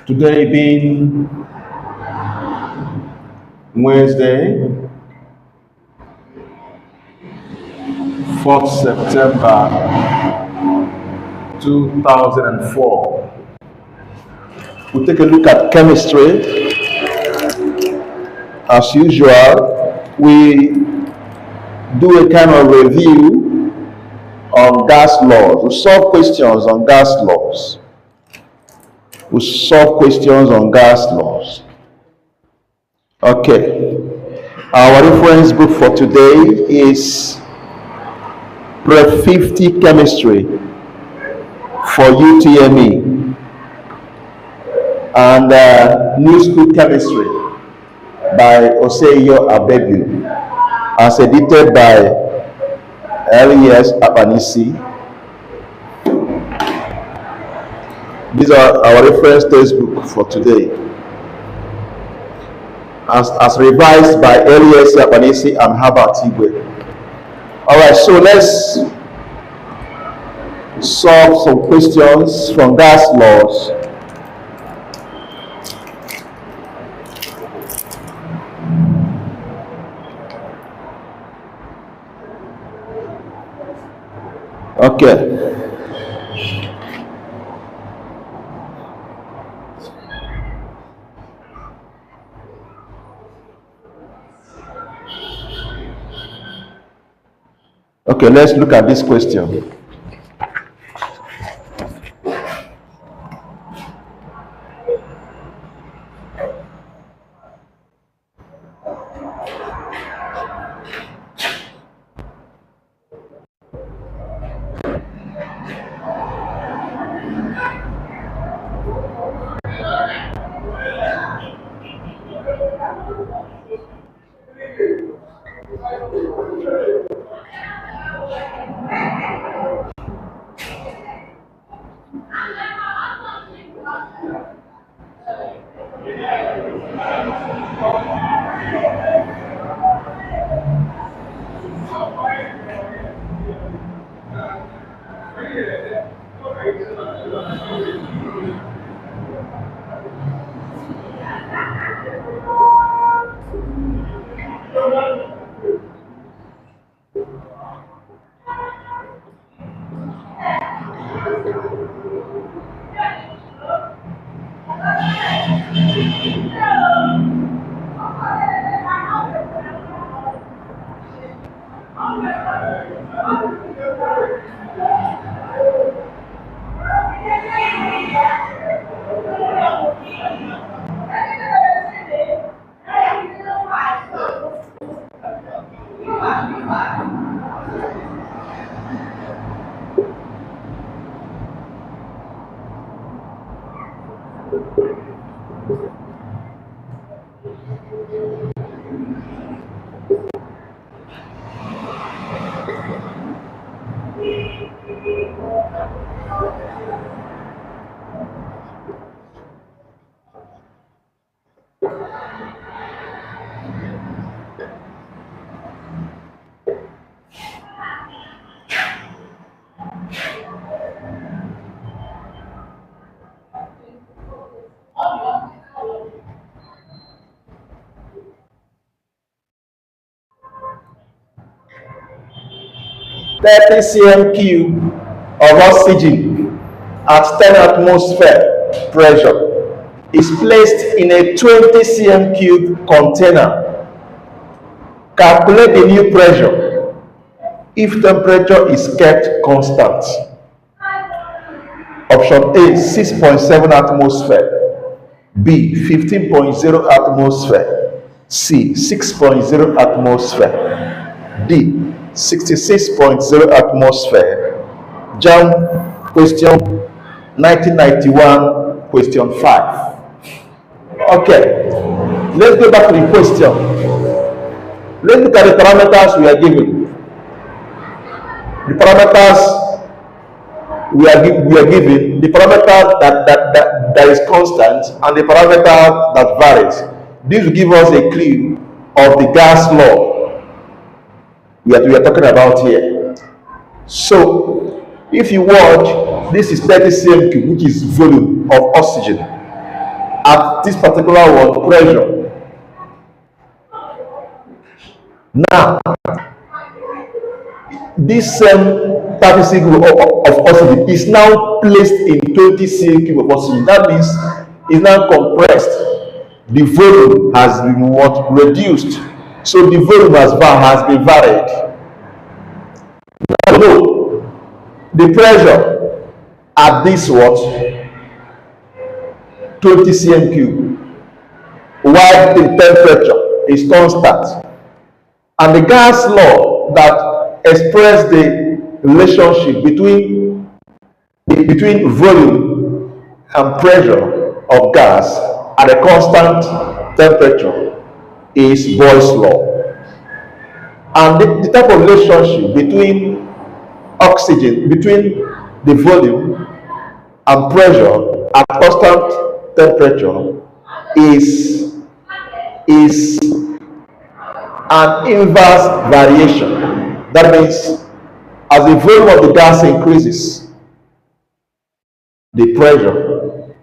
Today being Wednesday, 4th September 2004. We'll take a look at chemistry. As usual, we do a kind of review on gas laws. We solve questions on gas laws. Okay. Our reference book for today is Prep 50 Chemistry for UTME and New School Chemistry by Oseyo Abebu, as edited by LES Abanisi. These are our reference textbook for today, as revised by LES Abanisi and Herbert Igwe. All right, so let's solve some questions from gas laws. Okay. Okay, let's look at this question. Thirty cm cube of oxygen at 10 atmosphere pressure is placed in a 20 cm cube container. Calculate the new pressure if temperature is kept constant. Option A, 6.7 atmosphere. B, 15.0 atmosphere. C, 6.0 atmosphere. D, 66.0 atmosphere. JAM question 1991, question 5. Okay, let's go back to the question. Let's look at the parameters we are given. The parameters we are given, the parameter that is constant and the parameter that varies. This will give us a clue of the gas law we are talking about here. So if you watch, this is 30 cm cube, which is volume of oxygen. at this particular one pressure. Now, this same 30 cm of oxygen is now placed in 20 cm of oxygen. That means it's now compressed. The volume has been what? Reduced. So the volume has been varied. Now, no, the pressure at this what? 20 cm cube, while the temperature is constant. And the gas law that express the relationship between volume and pressure of gas at a constant temperature is Boyle's law. And the type of relationship between oxygen, between the volume and pressure at constant temperature is an inverse variation. That means as the volume of the gas increases, the pressure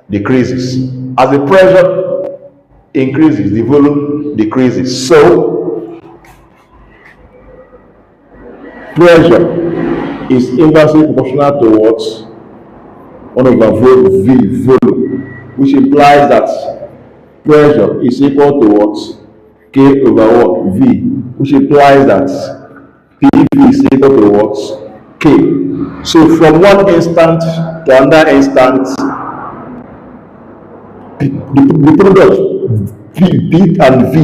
decreases. As the pressure increases, the volume decreases. So pressure is inversely proportional to what? 1 over V volume, which implies that pressure is equal to what? K over what? V, which implies that PV is equal to what? K. So from one instant to another instant, the product P and V,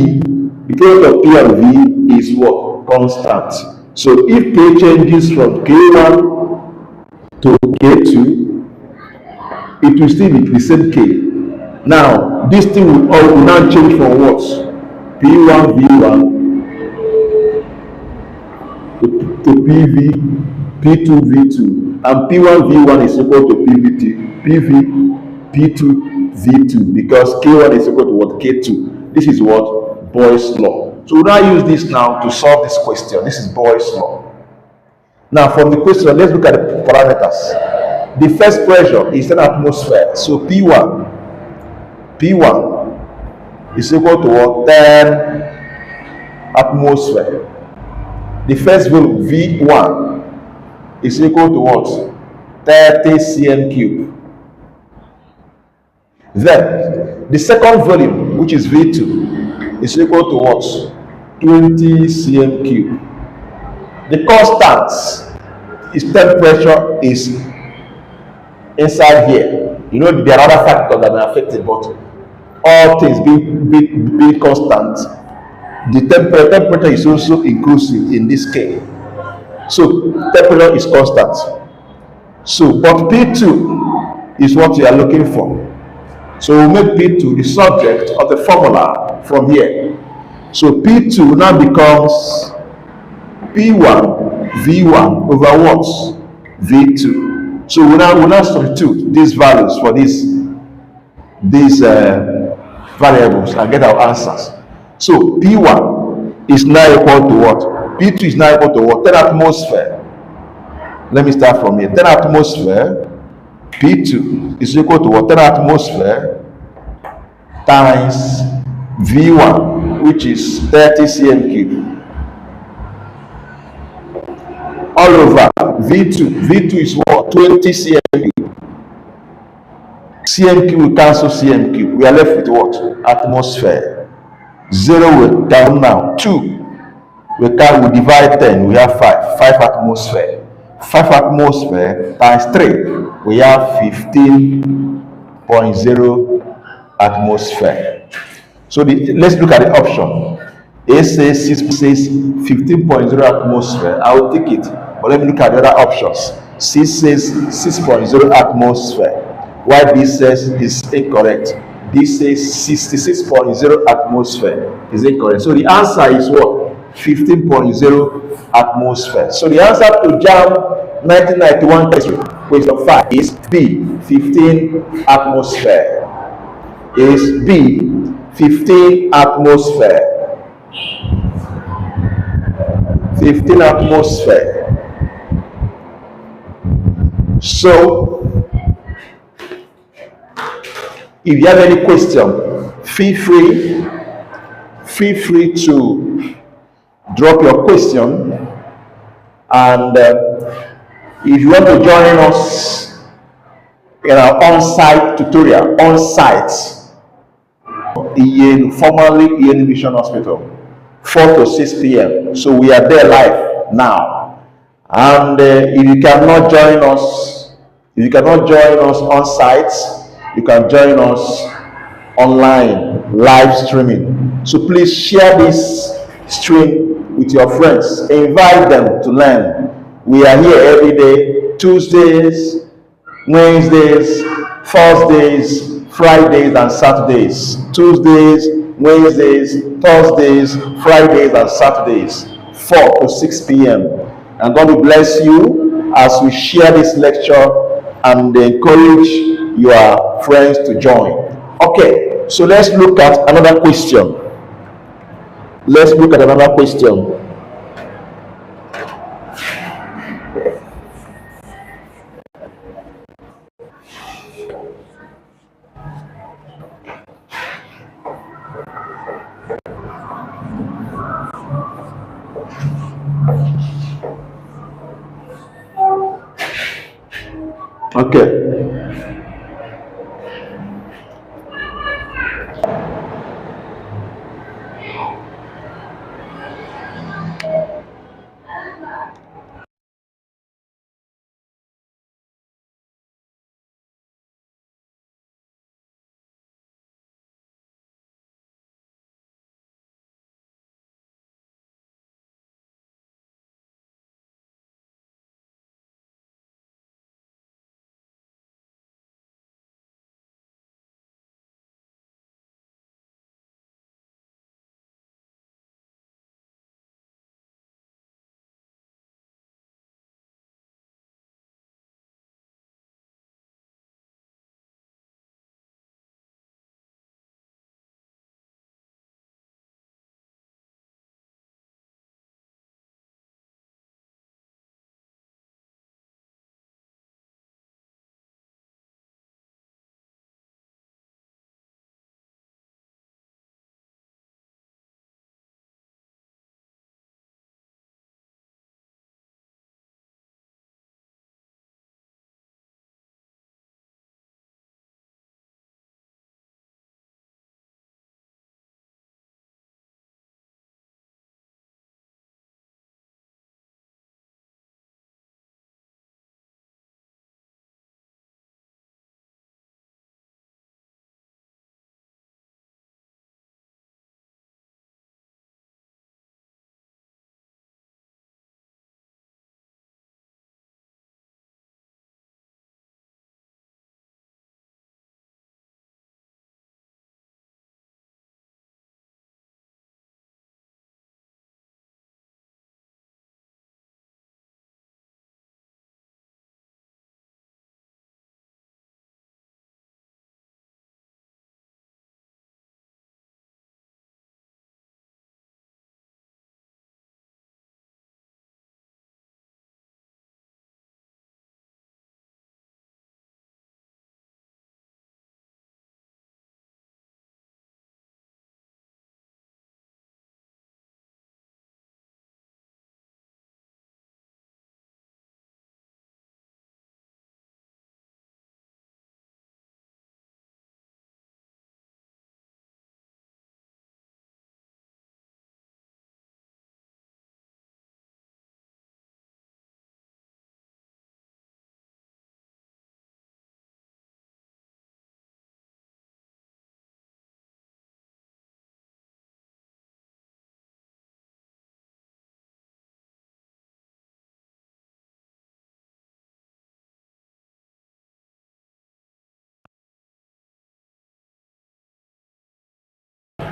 the product of P and V is what? Constant. So if K changes from K1 to K2, it will still be the same K. Now, this thing will now change from what? P1 V1 to PV P2 V2, and P1 V1 is equal to PV P2 V2, because K1 is equal to what? K2. This is what? Boyle's law. So we now use this now to solve this question. This is Boyle's law. Now from the question, let's look at the parameters. The first pressure is 10 atmosphere. So P1 is equal to what? 10 atmosphere. The first volume V1 is equal to what? 30 cm cube. Then the second volume, which is V2, is equal to what? 20 cm cube. The constant is temperature is inside here. You know there are other factors that may affect it, but all things being constant, the temperature is also inclusive in this case. So temperature is constant. So but P2 is what you are looking for. So we'll make P2 the subject of the formula from here. So P2 now becomes P1 V1 over what? V2. So we now substitute these values for these variables and get our answers. So P1 is now equal to what? P2 is now equal to what? 10 atmosphere. Let me start from here. 10 atmosphere. P2 is equal to what? 10 atmosphere times V1, which is 30 cm cube, all over V2. V2 is what? 20 cm cube. Cm cube will cancel cm cube. We are left with what? Atmosphere. 0 will down now. 2 we divide 10. We have 5. 5 atmosphere. 5 atmosphere times 3. We have 15.0 atmosphere. So let's look at the option. A says 15.0 atmosphere. I will take it. But let me look at the other options. C says 6.0 atmosphere. While B says is incorrect. D says 66.0 atmosphere is incorrect. So the answer is what? 15.0 atmosphere. So the answer to JAM 1991 question 5 is B, 15 atmosphere. Is B, 15 atmosphere. 15 atmosphere. So If you have any question, feel free to drop your question. And if you want to join us in our on-site tutorial, formerly Ian Mission Hospital, 4 to 6 p.m. So we are there live now. And if you cannot join us on site, you can join us online, live streaming. So please share this stream with your friends. Invite them to learn. We are here every day, Tuesdays, Wednesdays, Thursdays, Fridays, and Saturdays. Tuesdays, Wednesdays, Thursdays, Fridays, and Saturdays, 4 to 6 p.m. And God will bless you as we share this lecture and encourage your friends to join. Okay, so let's look at another question. Okay.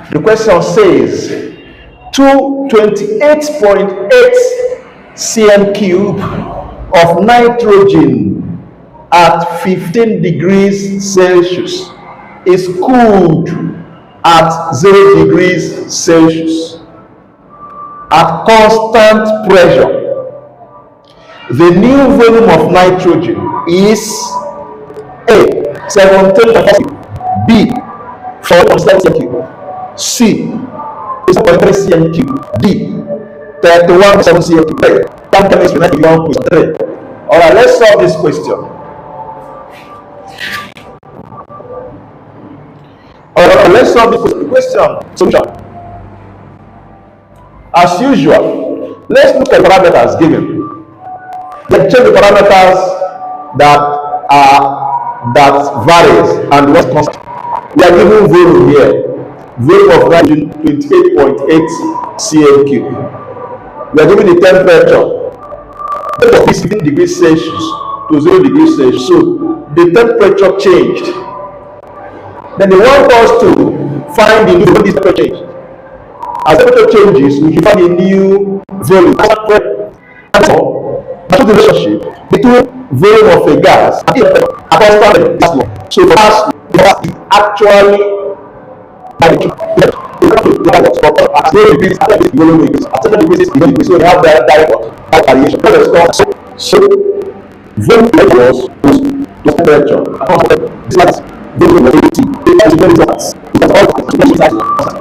The question says 228.8 cm cube of nitrogen at 15 degrees Celsius is cooled at 0 degrees Celsius at constant pressure. The new volume of nitrogen is A. 17.4, B 4.7 cm3, C 7.3 cm3, D 31.7 cm3. Time chemistry 91.3. All right, let's solve this question. All right, let's solve this question. Solution. As usual, let's look at parameters given. Let's check the parameters that varies and what's constant. We are given volume here. Volume of nitrogen 28.8 cm3. We are given the temperature. Temperature is 15 degrees Celsius to 0 degrees Celsius. So the temperature changed. Then they want us to find the new volume temperature change. As temperature changes, we can find a new volume. That's the relationship between volume of a gas and a constant gas law. So the gas is actually as no degrees after this volume increase, at certain degrees it increase, so we have that variation. So volume was temperature. This volume of T. It is very fast. It has all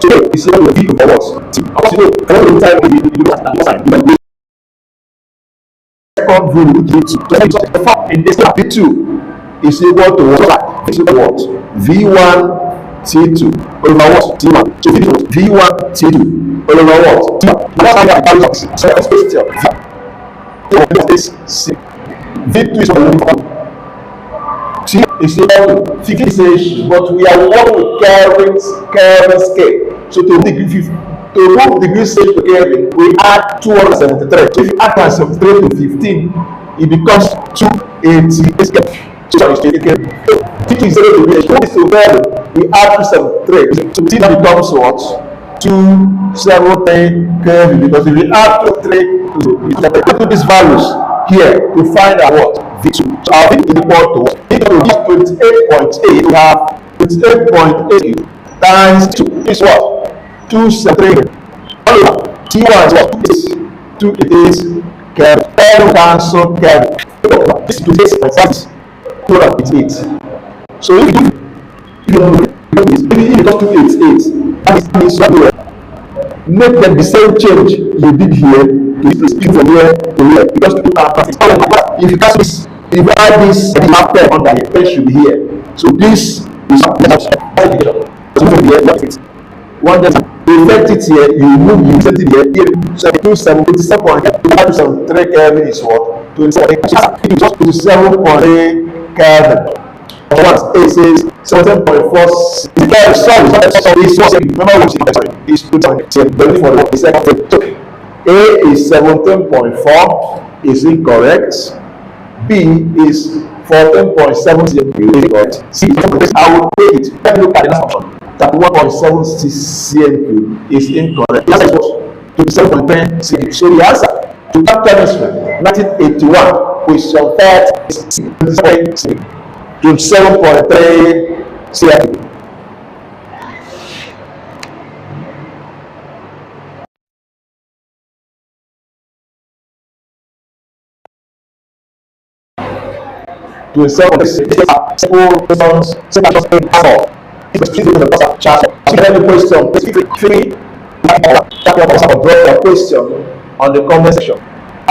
today we see the V for what? T. I want to know every time we do that second volume the fact in this V2 is equal to what? Is equal to what? V1 T2 over what? T1. So V1 T2 over what? T1. That's how I value of so let's question. This V2 is what? T is equal to 50 Celsius, but we are working with Kelvin scale. So to move degrees Celsius to Kelvin, we add 273. So if you add 273 to 15, it becomes 288 Kelvin. So it's 80 Kelvin. 50 is 0 degrees. What is to Kelvin? We add 273. So T becomes what? 273 Kelvin. Because if we add 273 to put these values here to find out what? V2. So our V is equal to what? Equal to 28.8. We have 28.8 times 2 is what? 273. T1 is what? 2 it is Kelvin. L cancel Kelvin. This is 28.5. Total is 8. So if you just 288, that means somewhere. Make them the same change you did here to speed from here to here. Because if you cast this, if you add this, you have 10 under here, 10 should be here. So this is one day you effect it here, you move, you set it here, 27.3 Kelvin is what? 27. You just put 7.3 Kelvin. Once A says 7.4. Is 2.10. But for the second thing, A is 17.4 is incorrect. B is 14.7 is incorrect. C, I will take it. Let me look at the last option. That 1.76 cm3 is incorrect. The answer is what? 27.10 cm3. So the answer to that chemistry 1981 question 30 is 27.3 cm3. To a simple questions, simple answer. It's please look at the chat. If you have any question, please feel free to drop your question on the comment section.